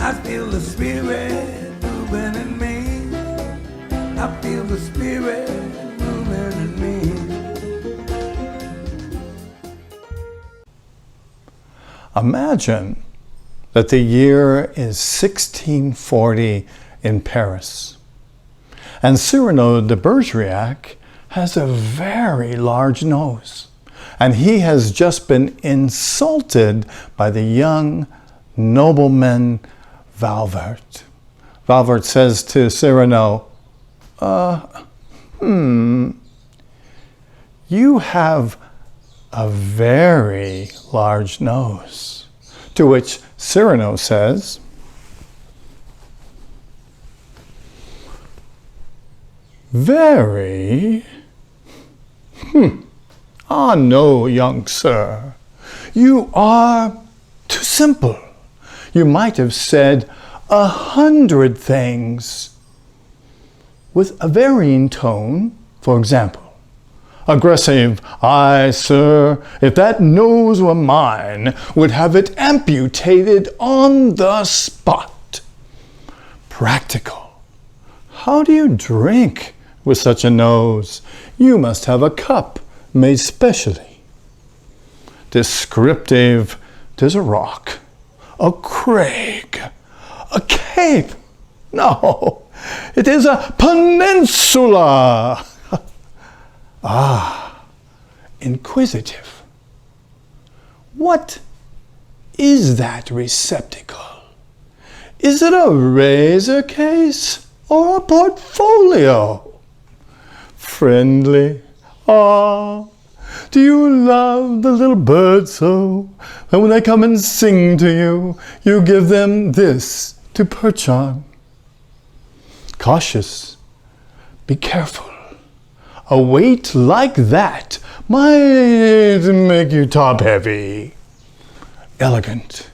I feel the spirit moving in me. I feel the spirit moving in me. Imagine that the year is 1640 in Paris, and Cyrano de Bergerac has a very large nose, and he has just been insulted by the young nobleman Valvert. Valvert says to Cyrano, you have a very large nose. To which Cyrano says, very? Ah, no, young sir. You are too simple. You might have said 100 things with a varying tone. For example, aggressive, "I, sir, if that nose were mine, would have it amputated on the spot." Practical, "How do you drink with such a nose? You must have a cup made specially." Descriptive, "'Tis a rock, a crag, a cape. No, it is a peninsula." Ah, inquisitive. "What is that receptacle? Is it a razor case or a portfolio?" Friendly. "Ah, do you love the little birds so that when they come and sing to you, you give them this to perch on?" Cautious. "Be careful. A weight like that might make you top heavy." Elegant.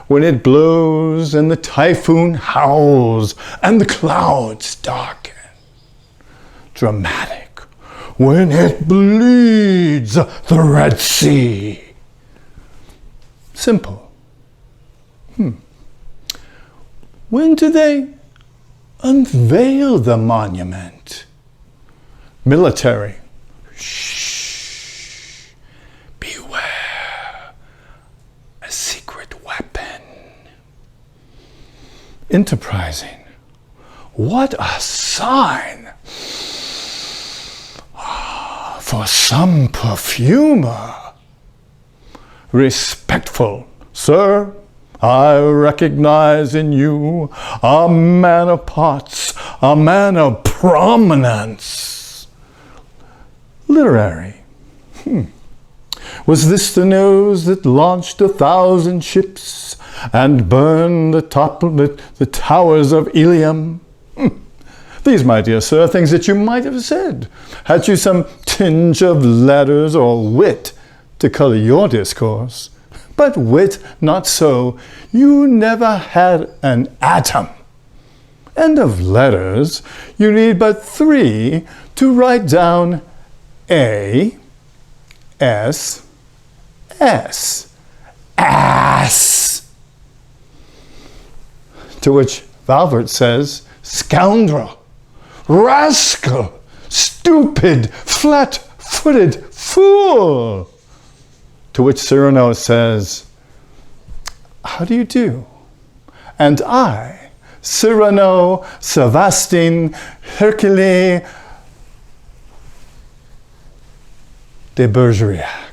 "When it blows and the typhoon howls and the clouds darken." Dramatic. "When it bleeds the Red Sea." Simple. When do they unveil the monument? Military. "Shh, beware, a secret weapon." Enterprising. "What a sign for some perfumer." Respectful. "Sir, I recognize in you a man of parts, a man of prominence." Literary. "Was this the nose that launched 1,000 ships and burned the towers of Ilium?" These, my dear sir, are things that you might have said, had you some tinge of letters or wit to color your discourse. But wit not so. You never had an atom. And of letters, you need but 3 to write down A, S, S. Ass. To which Valvert says, "Scoundrel, rascal, stupid, flat-footed fool." To which Cyrano says, "How do you do? And I, Cyrano, Sevastine, Hercule de Bergerac."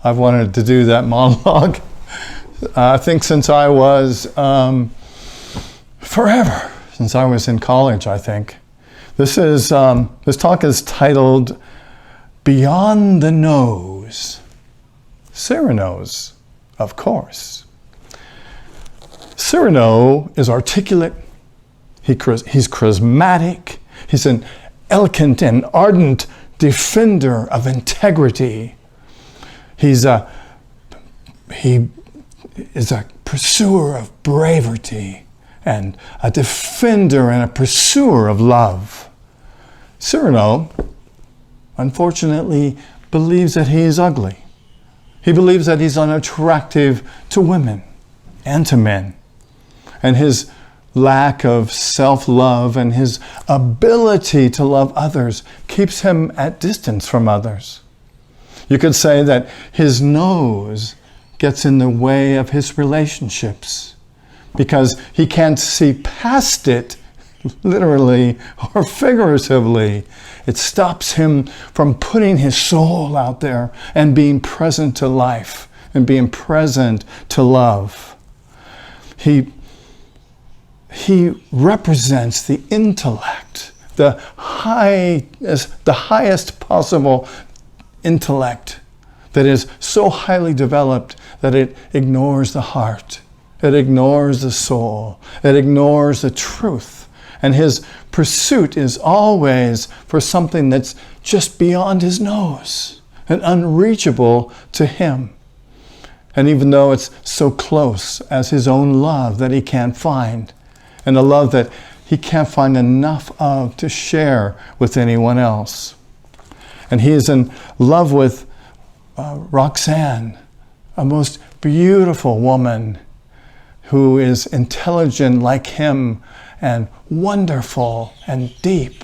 I've wanted to do that monologue, I think since I was, forever, since I was in college, I think. This talk is titled Beyond the Nose. Cyrano's, of course. Cyrano is articulate, he's charismatic, he's an eloquent and ardent defender of integrity. He is a pursuer of bravery and a defender and a pursuer of love. Cyrano, unfortunately, believes that he is ugly. He believes that he's unattractive to women and to men. And his lack of self-love and his ability to love others keeps him at distance from others. You could say that his nose gets in the way of his relationships because he can't see past it, literally or figuratively. It stops him from putting his soul out there and being present to life and being present to love. He represents the intellect, the highest possible intellect that is so highly developed that it ignores the heart, it ignores the soul, it ignores the truth. And his pursuit is always for something that's just beyond his nose and unreachable to him. And even though it's so close as his own love that he can't find, and a love that he can't find enough of to share with anyone else. And he is in love with Roxane, a most beautiful woman who is intelligent like him and wonderful and deep.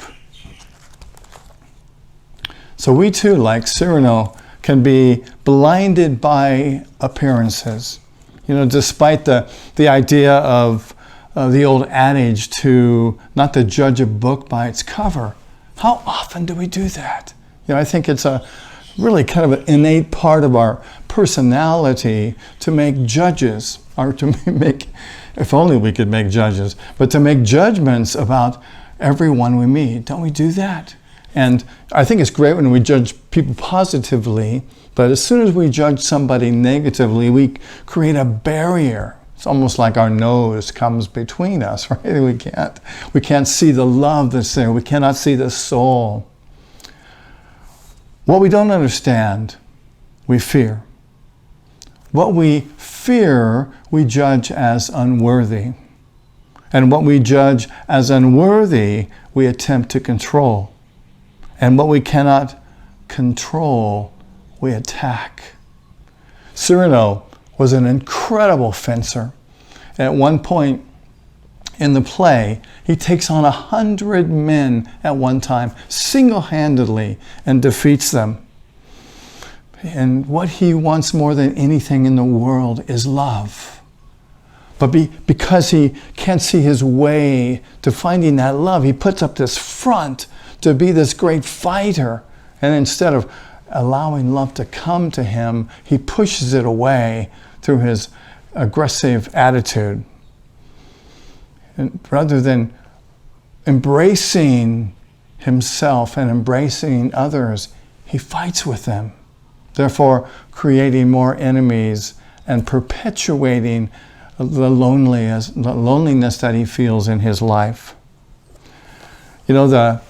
So we too, like Cyrano, can be blinded by appearances. You know, despite the idea of the old adage to not to judge a book by its cover. How often do we do that? You know, I think it's a really kind of an innate part of our personality to make judges, or to make, if only we could make judges, but to make judgments about everyone we meet. Don't we do that? And I think it's great when we judge people positively, but as soon as we judge somebody negatively, we create a barrier. It's almost like our nose comes between us, right? We can't see the love that's there. We cannot see the soul. What we don't understand, we fear. What we fear, we judge as unworthy. And what we judge as unworthy, we attempt to control. And what we cannot control, we attack. Cyrano was an incredible fencer. At one point in the play, he takes on 100 men at one time, single-handedly, and defeats them. And what he wants more than anything in the world is love. But because he can't see his way to finding that love, he puts up this front to be this great fighter. And instead of allowing love to come to him, he pushes it away through his aggressive attitude. And rather than embracing himself and embracing others, he fights with them, therefore creating more enemies and perpetuating the loneliness that he feels in his life. You know,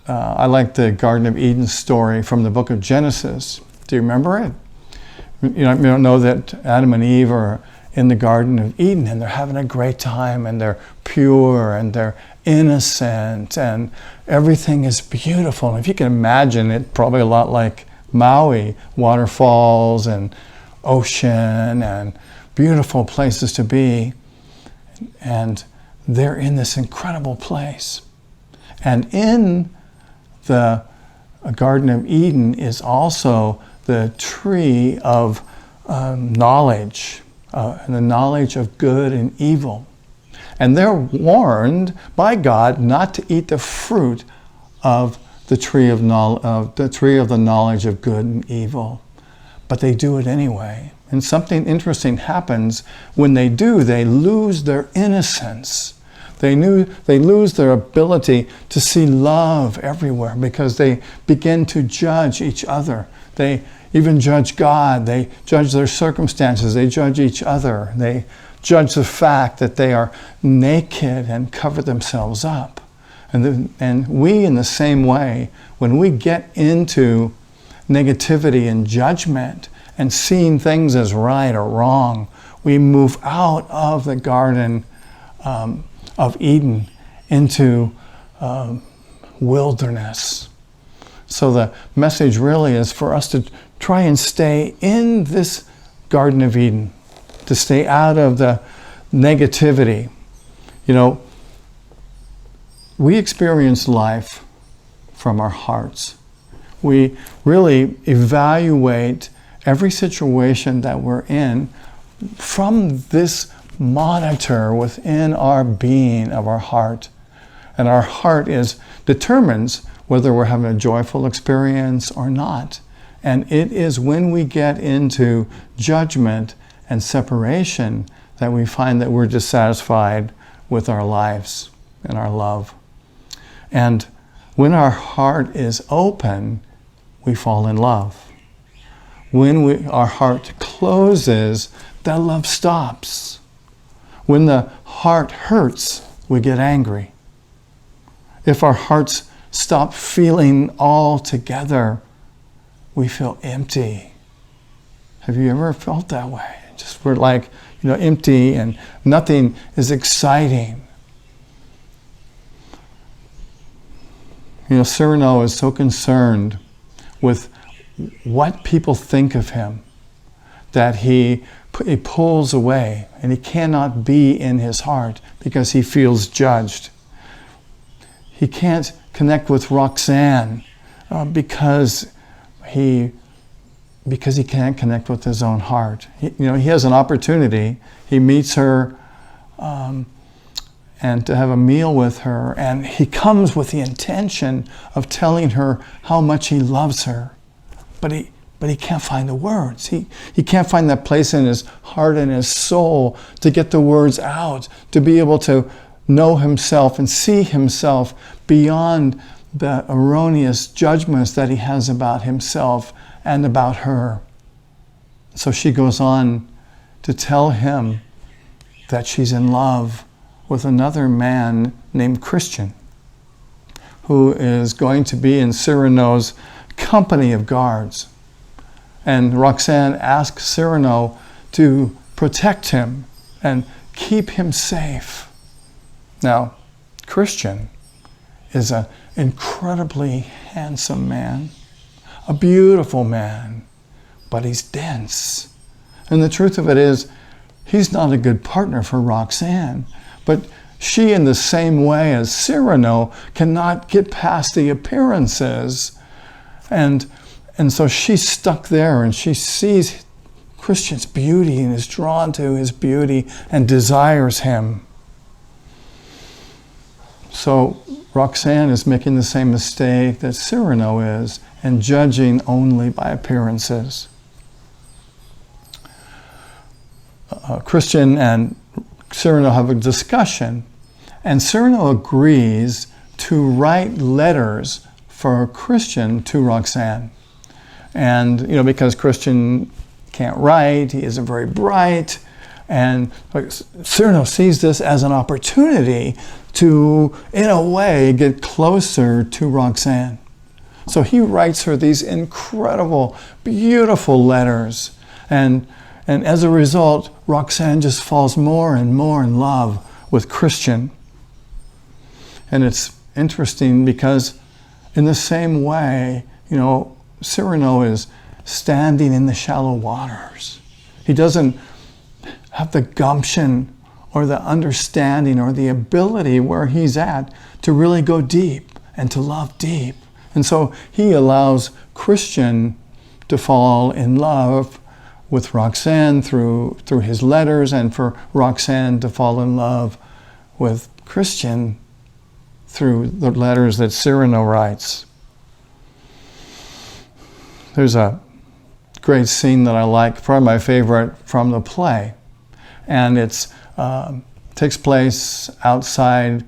I like the Garden of Eden story from the book of Genesis. Do you remember it? You know that Adam and Eve are in the Garden of Eden and they're having a great time and they're pure and they're innocent and everything is beautiful. And if you can imagine it, probably a lot like Maui, waterfalls and ocean and beautiful places to be. And they're in this incredible place. And in the Garden of Eden is also the tree of knowledge, and the knowledge of good and evil. And they're warned by God not to eat the fruit of the tree of the knowledge of good and evil. But they do it anyway. And something interesting happens when they do. They lose their innocence. They lose their ability to see love everywhere because they begin to judge each other. They even judge God. They judge their circumstances. They judge each other. They judge the fact that they are naked and cover themselves up. And we, in the same way, when we get into negativity and judgment and seeing things as right or wrong, we move out of the garden of Eden into wilderness. So the message really is for us to try and stay in this Garden of Eden, to stay out of the negativity. You know, we experience life from our hearts. We really evaluate every situation that we're in from this monitor within our being of our heart. And our heart determines whether we're having a joyful experience or not. And it is when we get into judgment and separation that we find that we're dissatisfied with our lives and our love. And when our heart is open, we fall in love. When our heart closes, that love stops. When the heart hurts, we get angry. If our hearts stop feeling all together, we feel empty. Have you ever felt that way? Just we're like, empty and nothing is exciting. Cyrano is so concerned with what people think of him that he pulls away and he cannot be in his heart because he feels judged. He can't connect with Roxane because he can't connect with his own heart. He has an opportunity. He meets her and to have a meal with her, and he comes with the intention of telling her how much he loves her, but he can't find the words. He can't find that place in his heart and his soul to get the words out, to be able to know himself and see himself beyond the erroneous judgments that he has about himself and about her. So she goes on to tell him that she's in love with another man named Christian, who is going to be in Cyrano's company of guards. And Roxane asks Cyrano to protect him and keep him safe. Now, Christian is an incredibly handsome man, a beautiful man, but he's dense. And the truth of it is, he's not a good partner for Roxane. But she, in the same way as Cyrano, cannot get past the appearances. And so she's stuck there, and she sees Christian's beauty and is drawn to his beauty and desires him. So Roxane is making the same mistake that Cyrano is, and judging only by appearances. Christian and Cyrano have a discussion, and Cyrano agrees to write letters for Christian to Roxane. And, because Christian can't write, he isn't very bright, and Cyrano sees this as an opportunity to, in a way, get closer to Roxane. So he writes her these incredible, beautiful letters, and as a result, Roxane just falls more and more in love with Christian. And it's interesting because in the same way, Cyrano is standing in the shallow waters. He doesn't have the gumption or the understanding or the ability where he's at to really go deep and to love deep. And so he allows Christian to fall in love with Roxane through his letters, and for Roxane to fall in love with Christian through the letters that Cyrano writes. There's a great scene that I like, probably my favorite from the play, and it takes place outside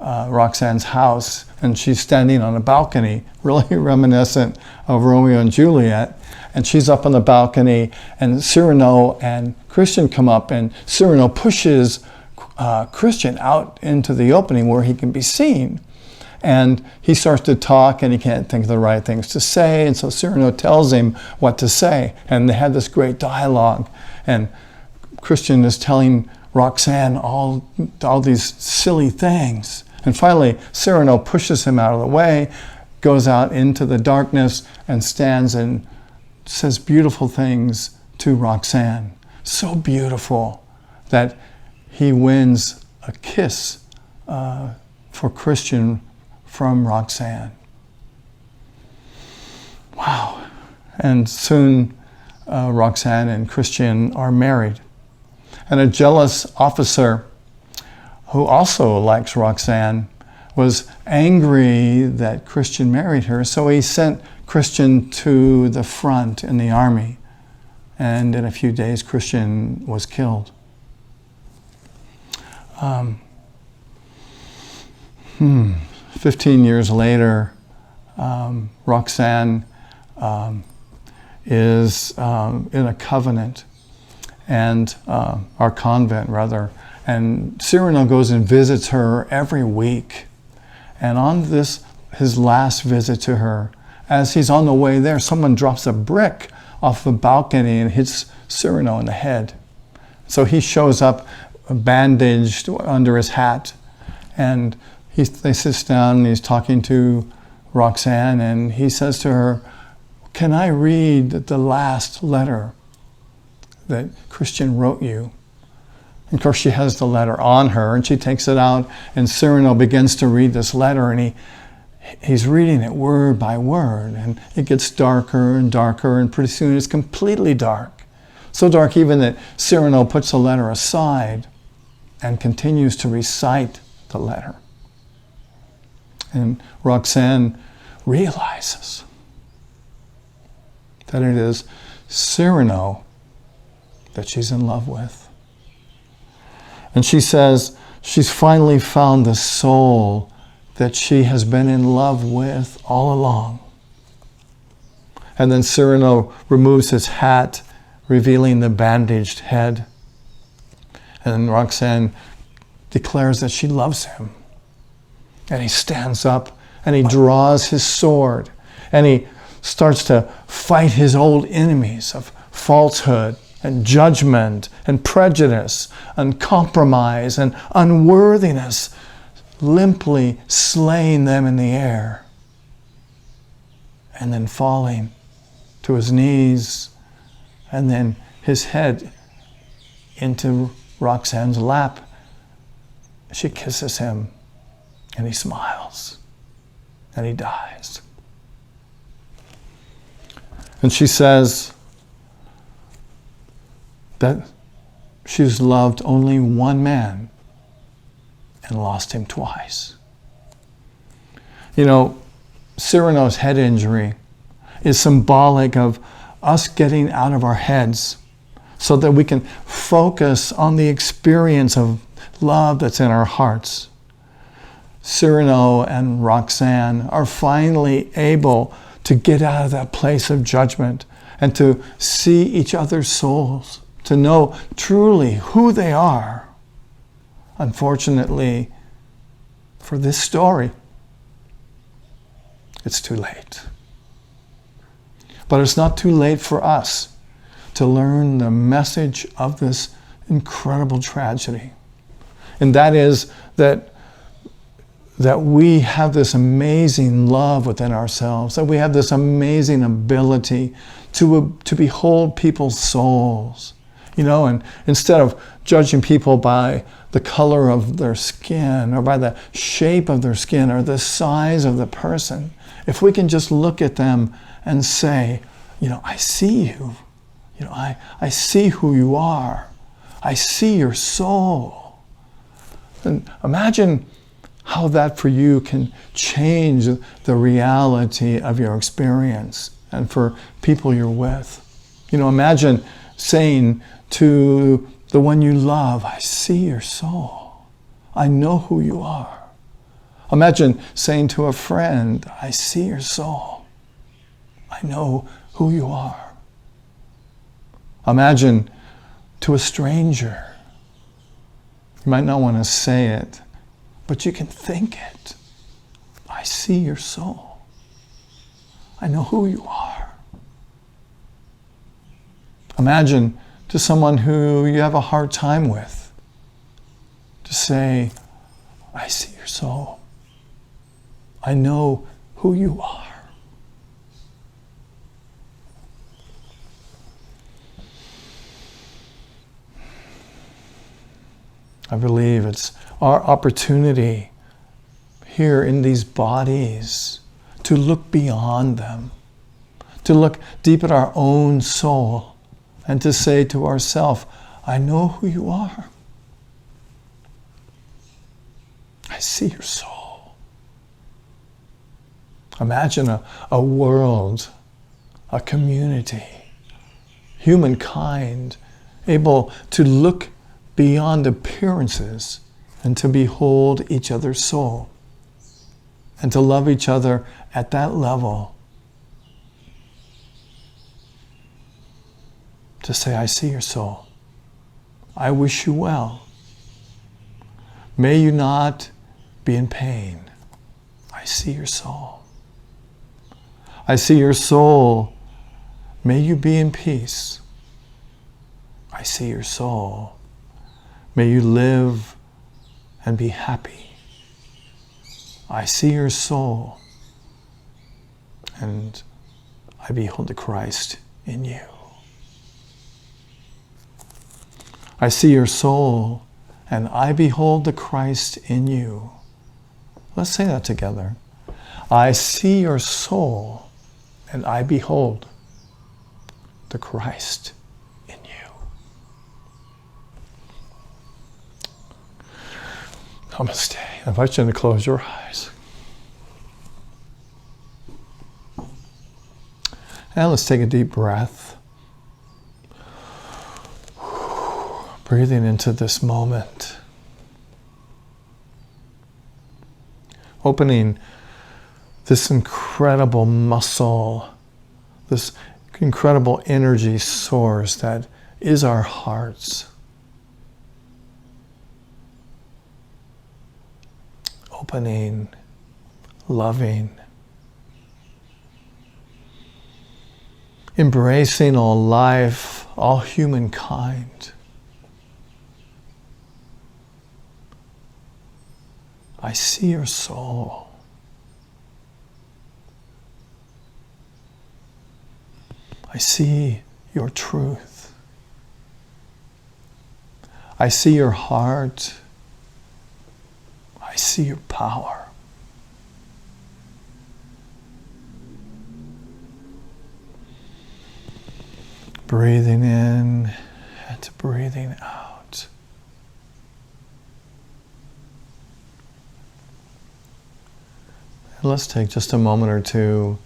Roxane's house, and she's standing on a balcony, really reminiscent of Romeo and Juliet. And she's up on the balcony, and Cyrano and Christian come up, and Cyrano pushes Christian out into the opening where he can be seen. And he starts to talk, and he can't think of the right things to say, and so Cyrano tells him what to say. And they have this great dialogue. And Christian is telling Roxane all these silly things. And finally, Cyrano pushes him out of the way, goes out into the darkness, and stands and says beautiful things to Roxane. So beautiful that he wins a kiss for Christian from Roxane. Wow. And soon Roxane and Christian are married. And a jealous officer who also likes Roxane was angry that Christian married her, so he sent Christian to the front in the army. And in a few days, Christian was killed. 15 years later, Roxane is in a covenant, and our convent rather, and Cyrano goes and visits her every week. And on his last visit to her, as he's on the way there, someone drops a brick off the balcony and hits Cyrano in the head. So he shows up bandaged under his hat, and they sit down and he's talking to Roxane, and he says to her, "Can I read the last letter that Christian wrote you?" And of course, she has the letter on her, and she takes it out, and Cyrano begins to read this letter, and he's reading it word by word, and it gets darker and darker, and pretty soon it's completely dark. So dark even that Cyrano puts the letter aside and continues to recite the letter. And Roxane realizes that it is Cyrano that she's in love with. And she says she's finally found the soul that she has been in love with all along. And then Cyrano removes his hat, revealing the bandaged head. And Roxane declares that she loves him. And he stands up and he draws his sword and he starts to fight his old enemies of falsehood and judgment and prejudice and compromise and unworthiness, limply slaying them in the air and then falling to his knees and then his head into Roxane's lap. She kisses him and he smiles and he dies. And she says that she's loved only one man and lost him twice. You know, Cyrano's head injury is symbolic of us getting out of our heads so that we can focus on the experience of love that's in our hearts. Cyrano and Roxane are finally able to get out of that place of judgment and to see each other's souls, to know truly who they are. Unfortunately, for this story, it's too late. But it's not too late for us to learn the message of this incredible tragedy. And that is that we have this amazing love within ourselves, that we have this amazing ability to behold people's souls. You know, and instead of judging people by the color of their skin or by the shape of their skin or the size of the person, if we can just look at them and say, you know, I see you. You know, I see who you are. I see your soul. And imagine how that for you can change the reality of your experience and for people you're with. You know, imagine saying to the one you love, I see your soul. I know who you are. Imagine saying to a friend, I see your soul. I know who you are. Imagine to a stranger. You might not want to say it, but you can think it. I see your soul. I know who you are. Imagine to someone who you have a hard time with. to say, I see your soul. I know who you are. I believe it's our opportunity here in these bodies to look beyond them, to look deep at our own soul and to say to ourselves, I know who you are. I see your soul. Imagine a world, a community, humankind able to look beyond appearances and to behold each other's soul and to love each other at that level. To say, I see your soul. I wish you well. May you not be in pain. I see your soul. I see your soul. May you be in peace. I see your soul. May you live and be happy. I see your soul, and I behold the Christ in you. I see your soul, and I behold the Christ in you. Let's say that together. I see your soul, and I behold the Christ in you. Namaste. I invite you to close your eyes. And let's take a deep breath. Breathing into this moment. Opening this incredible muscle, this incredible energy source that is our hearts. Opening, loving, embracing all life, all humankind. I see your soul. I see your truth. I see your heart. I see your power. Breathing in and breathing out. And let's take just a moment or two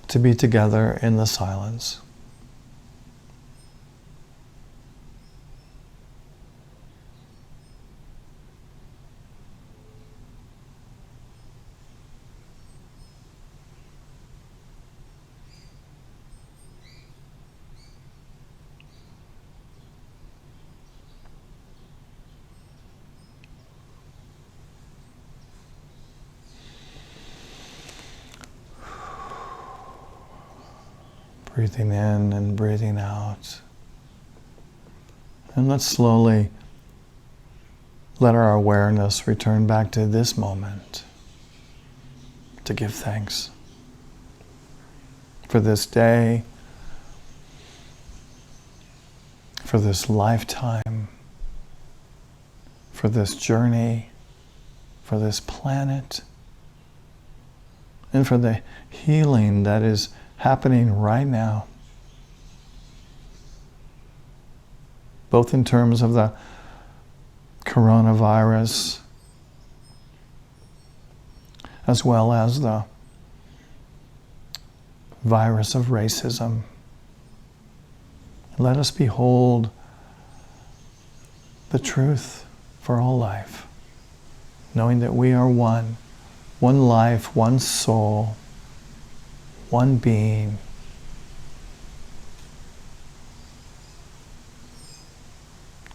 to be together in the silence. Breathing in and breathing out. And let's slowly let our awareness return back to this moment to give thanks for this day, for this lifetime, for this journey, for this planet, and for the healing that is happening right now, both in terms of the coronavirus as well as the virus of racism. Let us behold the truth for all life, knowing that we are one life, one soul, one being.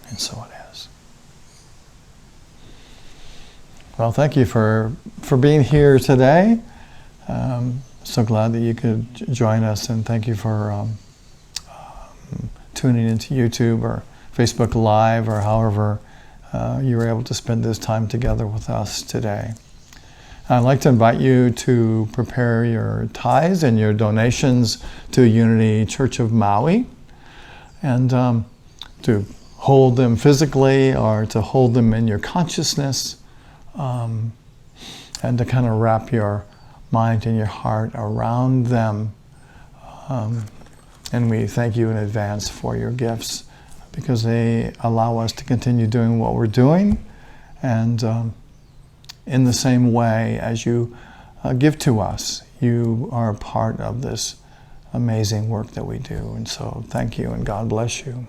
And so it is. Well, thank you for being here today. So glad that you could join us, and thank you for tuning into YouTube or Facebook Live or however you were able to spend this time together with us today. I'd like to invite you to prepare your tithes and your donations to Unity Church of Maui, and to hold them physically or to hold them in your consciousness, and to kind of wrap your mind and your heart around them. And we thank you in advance for your gifts, because they allow us to continue doing what we're doing. And in the same way as you give to us, you are a part of this amazing work that we do. And so thank you, and God bless you.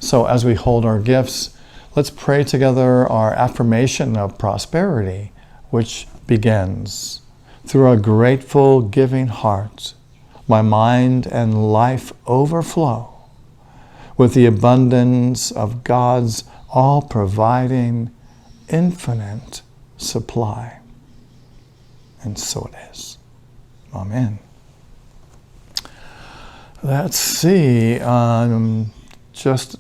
So as we hold our gifts, let's pray together our affirmation of prosperity, which begins: through a grateful, giving heart, my mind and life overflow with the abundance of God's all-providing, infinite supply. And so it is. Amen. Let's see, just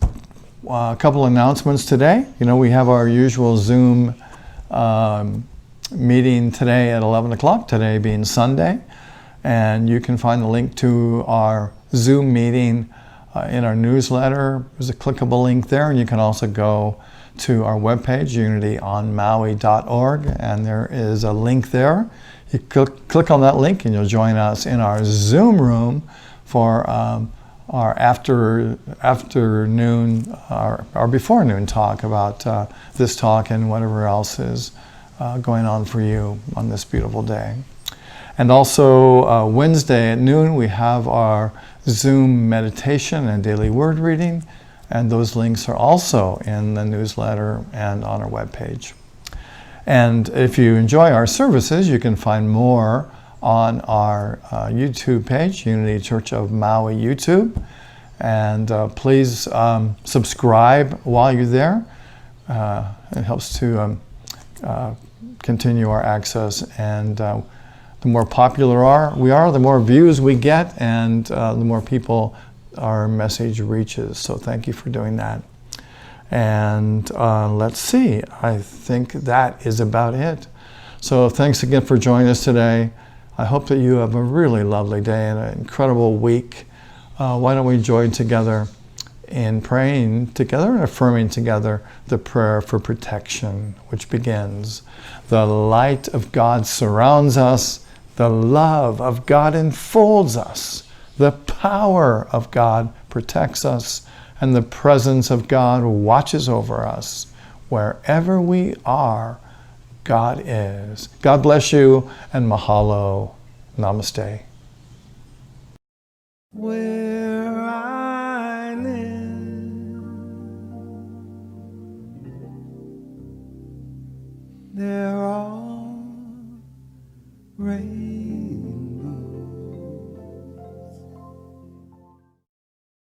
a couple announcements today. We have our usual Zoom meeting today at 11 o'clock, today being Sunday. And you can find the link to our Zoom meeting in our newsletter. There's a clickable link there, and you can also go to our webpage, unityonmaui.org, and there is a link there. You click on that link and you'll join us in our Zoom room for our afternoon or before noon talk about this talk and whatever else is going on for you on this beautiful day. And also Wednesday at noon, we have our Zoom meditation and daily word reading, and those links are also in the newsletter and on our webpage. And if you enjoy our services, you can find more on our YouTube page, Unity Church of Maui YouTube. And please subscribe while you're there. It helps to continue our access, and the more popular we are, the more views we get, and the more people our message reaches. So thank you for doing that. And let's see, I think that is about it. So thanks again for joining us today. I hope that you have a really lovely day and an incredible week. Why don't we join together in praying together and affirming together the prayer for protection, which begins: the light of God surrounds us, the love of God enfolds us, the power of God protects us, and the presence of God watches over us. Wherever we are, God is. God bless you, and mahalo. Namaste. Where I live, there are rain.